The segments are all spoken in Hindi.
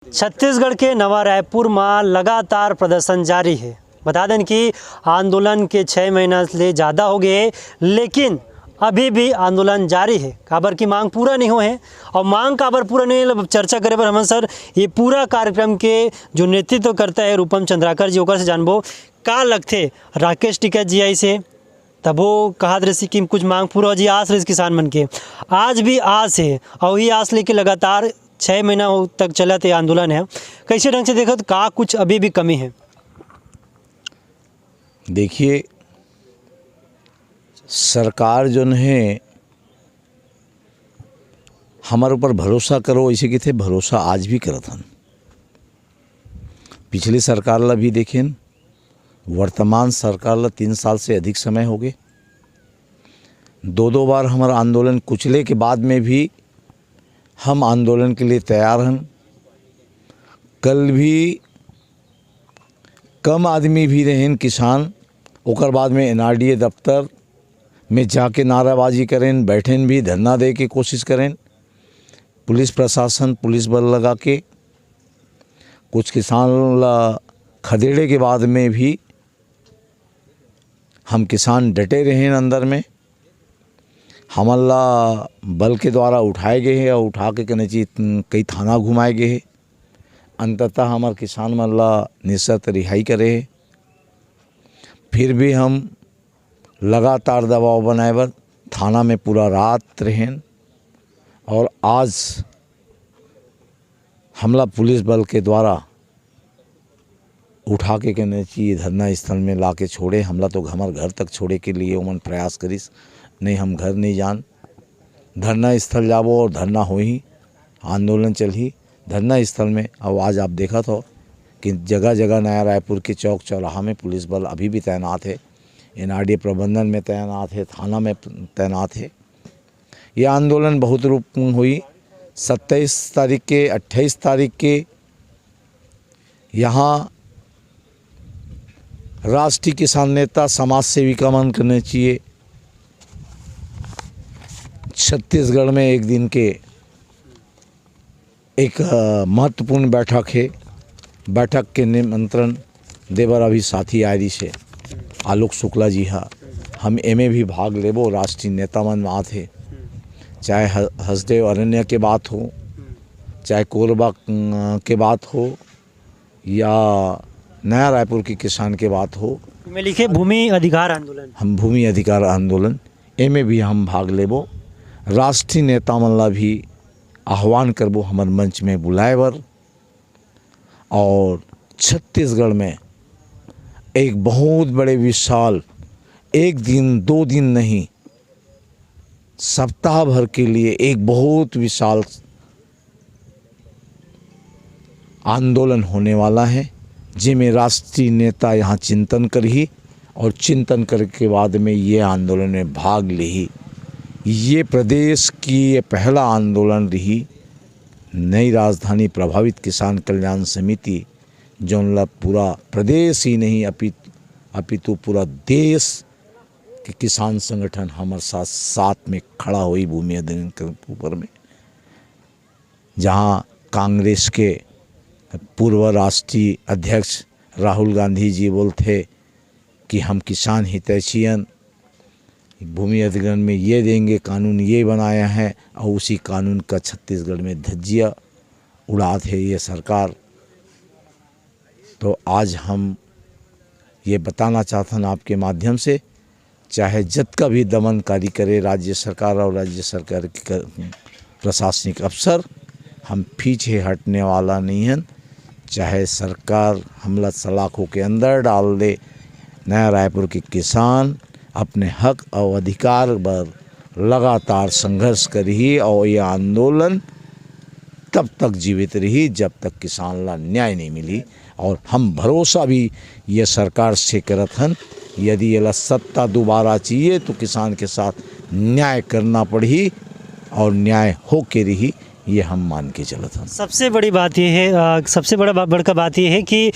छत्तीसगढ़ के नवा रायपुर में लगातार प्रदर्शन जारी है। बता दें कि आंदोलन के 6 महीना से ज़्यादा हो गए, लेकिन अभी भी आंदोलन जारी है। काबर की मांग पूरा नहीं हुए हैं और मांग काबर पूरा नहीं है, चर्चा करे पर हम सर ये पूरा कार्यक्रम के जो नेतृत्व करता है रूपम चंद्राकर जी, ओकर से जानबो का लगते राकेश टिकैत जी आई से तब वो कहा रही कि कुछ मांग पूरा हो जी, आस रही किसान मन के आज भी आस है और वही आस लेके लगातार 6 महीना तक चला थे आंदोलन है। कैसे ढंग से देखो तो का कुछ अभी भी कमी है? देखिए, सरकार जो है हमारे ऊपर भरोसा करो ऐसे कि थे भरोसा आज भी करत हन। पिछली सरकार ला भी देखें, वर्तमान सरकार ला 3 साल से अधिक समय हो गए। 2 बार हमारा आंदोलन कुचले के बाद में भी हम आंदोलन के लिए तैयार हैं। कल भी कम आदमी भी रहें किसान, ओकर बाद में NRDA दफ्तर में जाके नाराबाजी करें, बैठें भी, धरना दे के कोशिश करें। पुलिस प्रशासन पुलिस बल लगा के कुछ किसान ला खदेड़े के बाद में भी हम किसान डटे रहे हैं। अंदर में हमला बल के द्वारा उठाए गए हैं और उठा के कहने चाहिए कई थाना घुमाए गए हैं। अंततः हमारे किसान मल्ला निशर्त रिहाई करे है। फिर भी हम लगातार दबाव बनाए बर थाना में पूरा रात रहें और आज हमला पुलिस बल के द्वारा उठा के कहने चाहिए धरना स्थल में ला के छोड़े। हमला तो हमारे घर तक छोड़े के लिए उमन प्रयास करिस, नहीं हम घर नहीं जान, धरना स्थल जाबो और धरना हो ही, आंदोलन चल ही धरना स्थल में। अब आज आप देखा तो कि जगह जगह नया रायपुर के चौक चौराहा में पुलिस बल अभी भी तैनात है, NRDA प्रबंधन में तैनात है, थाना में तैनात है। यह आंदोलन बहुत रूप हुई। 27 तारीख के 28 तारीख के यहाँ राष्ट्रीय किसान नेता समाज सेवी का मन करने चाहिए। छत्तीसगढ़ में एक दिन के एक महत्वपूर्ण बैठक है। बैठक के निमंत्रण देवर अभी साथी आयरी से आलोक शुक्ला जी हाँ, हम एमे भी भाग लेबो। राष्ट्रीय नेता मन में आते, चाहे हसदेव अरण्य के बात हो, चाहे कोरबा के बात हो, या नया रायपुर के किसान के बात हो, में लिखे भूमि अधिकार आंदोलन, हम भूमि अधिकार आंदोलन एमे भी हम भाग लेबो। राष्ट्रीय नेता मन ला भी आह्वान करबो हमार मंच में बुलाए बर। और छत्तीसगढ़ में एक बहुत बड़े विशाल, एक दिन 2 दिन नहीं, सप्ताह भर के लिए एक बहुत विशाल आंदोलन होने वाला है, जिसमें राष्ट्रीय नेता यहाँ चिंतन करही और चिंतन करने के बाद में ये आंदोलन में भाग ली। ये प्रदेश की ये पहला आंदोलन रही। नई राजधानी प्रभावित किसान कल्याण समिति जोन पूरा प्रदेश ही नहीं अपितु पूरा देश के किसान संगठन हमारे साथ में खड़ा हुई भूमि अधिनियम के ऊपर में, जहां कांग्रेस के पूर्व राष्ट्रीय अध्यक्ष राहुल गांधी जी बोलते कि हम किसान हितैषियन, भूमि अधिग्रहण में ये देंगे, कानून ये बनाया है, और उसी कानून का छत्तीसगढ़ में धज्जिया उड़ाते है ये सरकार। तो आज हम ये बताना चाहते हैं आपके माध्यम से, चाहे जत का भी दमनकारी करे राज्य सरकार और राज्य सरकार के प्रशासनिक अफसर, हम पीछे हटने वाला नहीं हैं। चाहे सरकार हमला सलाखों के अंदर डाल दे, नया रायपुर के किसान अपने हक और अधिकार पर लगातार संघर्ष करी और ये आंदोलन तब तक जीवित रही जब तक किसान ला न्याय नहीं मिली। और हम भरोसा भी ये सरकार से करत हन, यदि ये सत्ता दोबारा चाहिए तो किसान के साथ न्याय करना पड़ी और न्याय हो के रही, ये हम मान के चलत हन। सबसे बड़ी बात ये है, सबसे बड़का बात ये है कि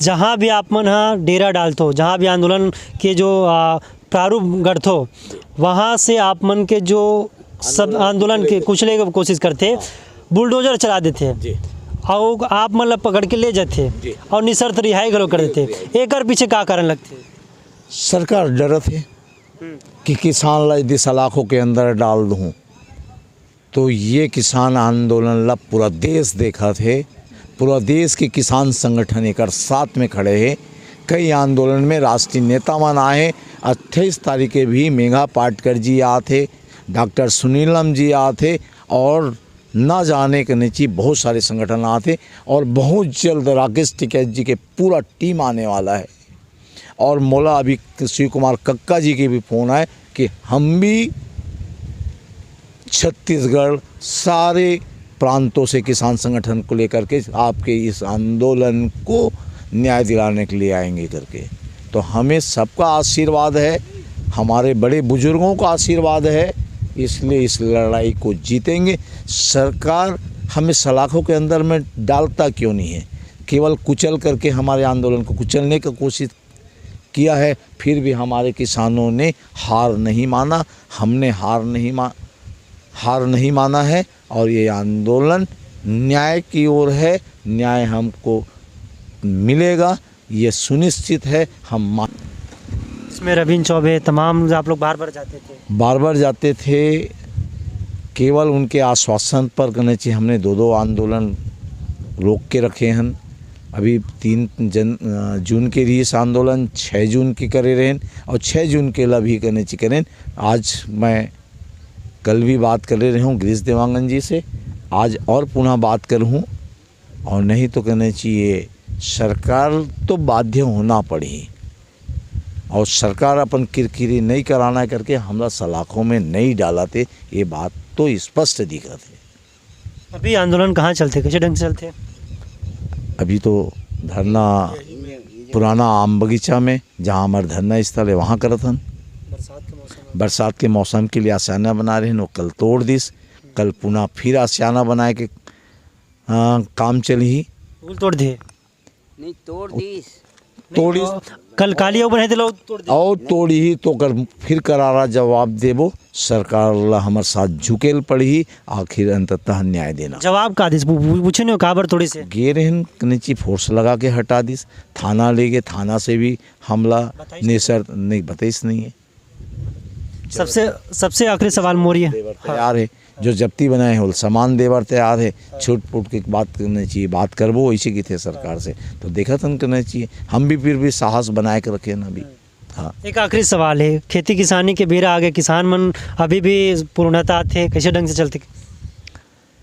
जहाँ भी आप मन डेरा डालतो, जहाँ भी आंदोलन के जो प्रारूप गढ़तो, वहाँ से आप मन के जो सब आंदोलन के कुचले की कोशिश करते, बुलडोजर चला देते हैं। और आप मतलब पकड़ के ले जाते जी। और निशर्त रिहाई घलो कर देते, एकर पीछे का कारण लगते? सरकार डरत है कि किसान ला यदि सलाखों के अंदर डाल दूँ तो ये किसान आंदोलन ला पूरा देश देखा थे, पूरा देश के किसान संगठन एक साथ में खड़े हैं। कई आंदोलन में राष्ट्रीय नेता मन आए, 28 तारीख के भी मेघा पाटकर जी आते, डॉक्टर सुनीलम जी आते और ना जाने के नीचे बहुत सारे संगठन आते और बहुत जल्द राकेश टिकैत जी के पूरा टीम आने वाला है। और मौला अभी शिव कुमार कक्का जी के भी फ़ोन आए कि हम भी छत्तीसगढ़ सारे प्रांतों से किसान संगठन को लेकर के आपके इस आंदोलन को न्याय दिलाने के लिए आएंगे करके। तो हमें सबका आशीर्वाद है, हमारे बड़े बुजुर्गों का आशीर्वाद है, इसलिए इस लड़ाई को जीतेंगे। सरकार हमें सलाखों के अंदर में डालता क्यों नहीं है, केवल कुचल करके हमारे आंदोलन को कुचलने की कोशिश किया है। फिर भी हमारे किसानों ने हार नहीं माना, हमने हार नहीं माना है और ये आंदोलन न्याय की ओर है। न्याय हमको मिलेगा, ये सुनिश्चित है। हम इसमें रवीन चौबे तमाम आप लोग बार बार जाते थे, केवल उनके आश्वासन पर करने चाहिए। हमने दो आंदोलन रोक के रखे हैं। अभी 3 जून के लिए इस आंदोलन 6 जून की करे रहें और 6 जून के लिए भी करने चाहिए करें। आज मैं कल भी बात कर रहे हूँ गिरीश देवांगन जी से, आज और पुनः बात करूँ और नहीं तो कहना चाहिए सरकार तो बाध्य होना पड़ी और सरकार अपन किरकिरी नहीं कराना करके हमरा सलाखों में नहीं डालाते, ये बात तो स्पष्ट दिखत है। अभी आंदोलन कहाँ चलते, कैसे ढंग से चलते? अभी तो धरना पुराना आम बगीचा में जहाँ हमारा धरना स्थल है वहाँ करत हन। बरसात के मौसम के लिए आसियाना बना रहे हैं, वो कल तोड़ दिस, कल पुनः फिर आसियाना बनाए के काम चली तोड़ दिए नहीं तोड़ दीस तोड़ी कल कालिया बने थे लोग तोड़ दिए और तोड़ी ही तो कर फिर करारा जवाब देबो। सरकार ला हमारे साथ झुकेल पड़ी, आखिर अंततः न्याय देना। जवाब का दिस पूछे नहीं काबर तोड़ी से गे रहन नीचे फोर्स लगा के हटा दिस, थाना ले गए, थाना से भी हमला निशर्त नहीं बताइस नहीं है। सबसे आखिरी सवाल मोरी है, तैयार है जो जब्ती बनाए हैं वो सामान देवर तैयार है। छूट फूट की बात करनी चाहिए, बात करबो ऐसे की थे सरकार से तो देखा था करना चाहिए। हम भी फिर भी साहस बनाए के रखे ना अभी। हाँ, एक आखिरी सवाल है, खेती किसानी के बेरा आगे किसान मन अभी भी पूर्णता थे, कैसे ढंग से चलते?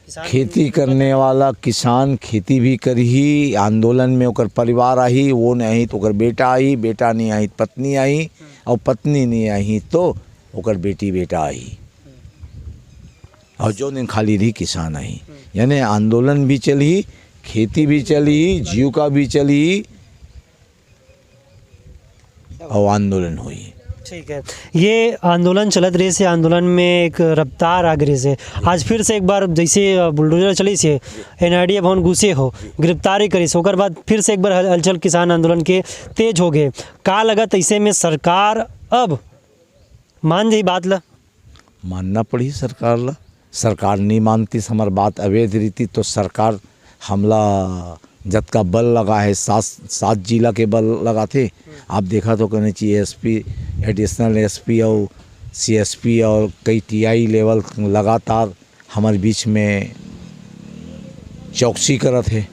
खेती करने वाला किसान खेती भी करी, आंदोलन में ओकर परिवार आई, वो नहीं आई तो ओकर बेटा आई, बेटा नहीं आई पत्नी आई और पत्नी नहीं आई तो ओकर बेटी बेटा आई और जो दिन खाली रही किसान आई। यानी आंदोलन भी चली, खेती भी चली, जीविका भी चली और आंदोलन हुई। ठीक है, ये आंदोलन चलत रहे से आंदोलन में एक रफ्तार आ गई से आज फिर से एक बार जैसे बुलडोजर चली से NIDA भवन घुसे हो गिरफ्तारी करी से ओकर बाद फिर से एक बार हलचल किसान आंदोलन के तेज हो गए। का लगत ऐसे में सरकार अब मान जाई बात ला? मानना पड़ी सरकार ला। सरकार नहीं मानती हमार बात अवैध रीति तो सरकार हमला जत का बल लगा है, 7 जिला के बल लगा थे। आप देखा तो कहना चाहिए SP एडिशनल SP और CSP और कई TI लेवल लगातार हमारे बीच में चौकसी करत है।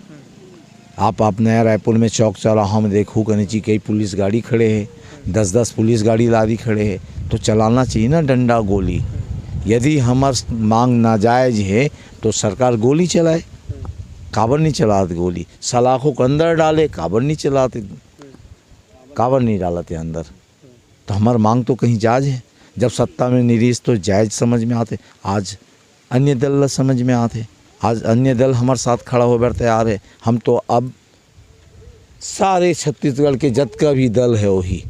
आप नया रायपुर में चौक चला हम देखूँ कहना चाहिए कई पुलिस गाड़ी खड़े है, 10-10 पुलिस गाड़ी लादी खड़े है तो चलाना चाहिए ना डंडा गोली। यदि हमार मांग नाजायज है तो सरकार गोली चलाए, काबर नहीं चलाते गोली, सलाखों के अंदर डाले, काबर नहीं चलाते, काबर नहीं डालते अंदर। तो हमार मांग तो कहीं जायज है, जब सत्ता में निरीस तो जायज समझ में आते। आज अन्य दल समझ में आते, आज अन्य दल हमारे साथ खड़ा हो बैठ तैयार है। हम तो अब सारे छत्तीसगढ़ के जत का भी दल है वही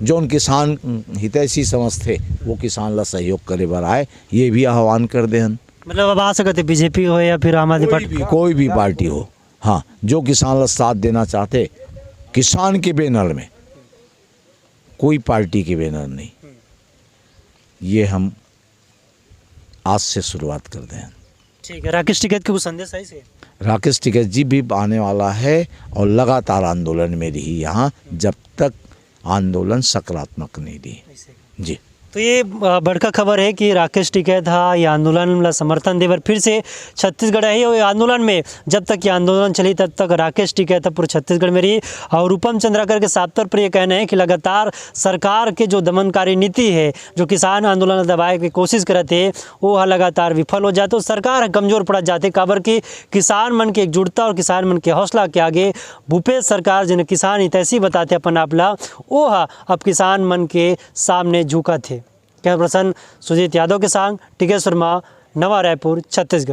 जो उन किसान हितैषी समझते वो किसान ला सहयोग करे बर आए, ये भी आह्वान कर दे हन। मतलब अब आ सकते BJP हो या फिर आम आदमी पार्टी, कोई भी पार्टी हो, हाँ, जो किसान ला साथ देना चाहते, किसान के बैनर में, कोई पार्टी के बैनर नहीं। ये हम आज से शुरुआत कर दें। ठीक है, राकेश टिकैत के कुछ संदेश है इसे? राकेश टिकैत जी भी आने वाला है और लगातार आंदोलन में रही यहाँ जब तक आंदोलन सकारात्मक नहीं रही जी। तो ये बड़का खबर है कि राकेश टिकैत हा ये आंदोलन ला समर्थन देवर फिर से छत्तीसगढ़ है और ये आंदोलन में जब तक ये आंदोलन चली तब तक राकेश टिकैत पूरे छत्तीसगढ़ में रही। और रूपम चंद्राकर के साफ तौर पर ये कहना है कि लगातार सरकार के जो दमनकारी नीति है, जो किसान आंदोलन दबाए की कोशिश करते वो लगातार विफल हो जाते, तो सरकार कमज़ोर पड़ जाते। काबर की किसान मन के एकजुटता और किसान मन के हौसला के आगे भूपेश सरकार जिन्हें किसान हितैषी बताते अपन आपला वो अब किसान मन के सामने झुका थे। कैमरा पर्सन सुजीत यादव के संग टिकेश शर्मा, नवा रायपुर, छत्तीसगढ़।